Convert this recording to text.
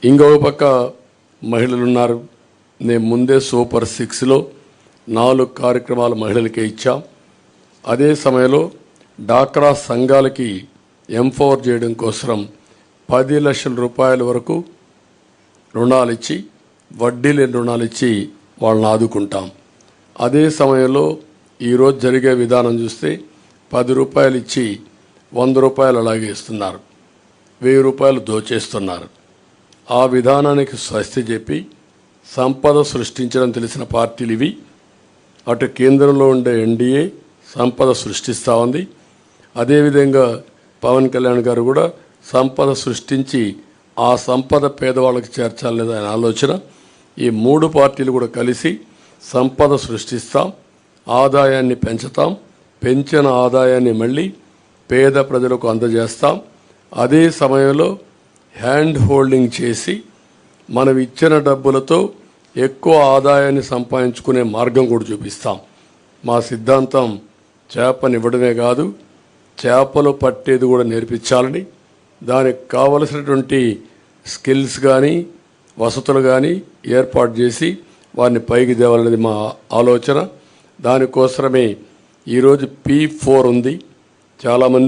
ఇంకొక పక్క మహిళలు ఉన్నారు. నేను ముందే సూపర్ 6లో 4 కార్యక్రమాలు మహిళలకే ఇచ్చాం. అదే సమయంలో డాక్రా సంఘాలకి ఎంపవర్ చేయడం కోసం 10 లక్షల రూపాయల వరకు రుణాలు ఇచ్చి, వడ్డీ లేని రుణాలు ఇచ్చి వాళ్ళని ఆదుకుంటాం. అదే సమయంలో ఈరోజు జరిగే విధానం చూస్తే 10 రూపాయలు ఇచ్చి 100 రూపాయలు అలాగే ఇస్తున్నారు, 1000 రూపాయలు దోచేస్తున్నారు. ఆ విధానానికి స్వస్తి చెప్పి సంపద సృష్టించడం తెలిసిన పార్టీలు ఇవి. అటు కేంద్రంలో ఉండే ఎన్డీఏ సంపద సృష్టిస్తూ ఉంది. అదేవిధంగా పవన్ కళ్యాణ్ గారు కూడా సంపద సృష్టించి ఆ సంపద పేదవాళ్ళకి చేర్చాలనేది ఆయన ఆలోచన. ఈ 3 పార్టీలు కూడా కలిసి సంపద సృష్టిస్తాం, ఆదాయాన్ని పెంచుతాం, పెంచిన ఆదాయాన్ని మళ్ళీ పేద ప్రజలకు అందజేస్తాం. అదే సమయంలో హ్యాండ్ హోల్డింగ్ చేసి మనం ఇచ్చిన డబ్బులతో ఎక్కువ ఆదాయాన్ని సంపాదించుకునే మార్గం కూడా చూపిస్తాం. మా సిద్ధాంతం చేపనివ్వడమే కాదు, చేపలు పట్టేది కూడా నేర్పించాలని, దానికి కావలసినటువంటి స్కిల్స్ కానీ వసతులు కానీ ఏర్పాటు చేసి వారిని పైకి తేవాలనేది మా ఆలోచన. దానికోసమే ఈరోజు P4 ఉంది. చాలామంది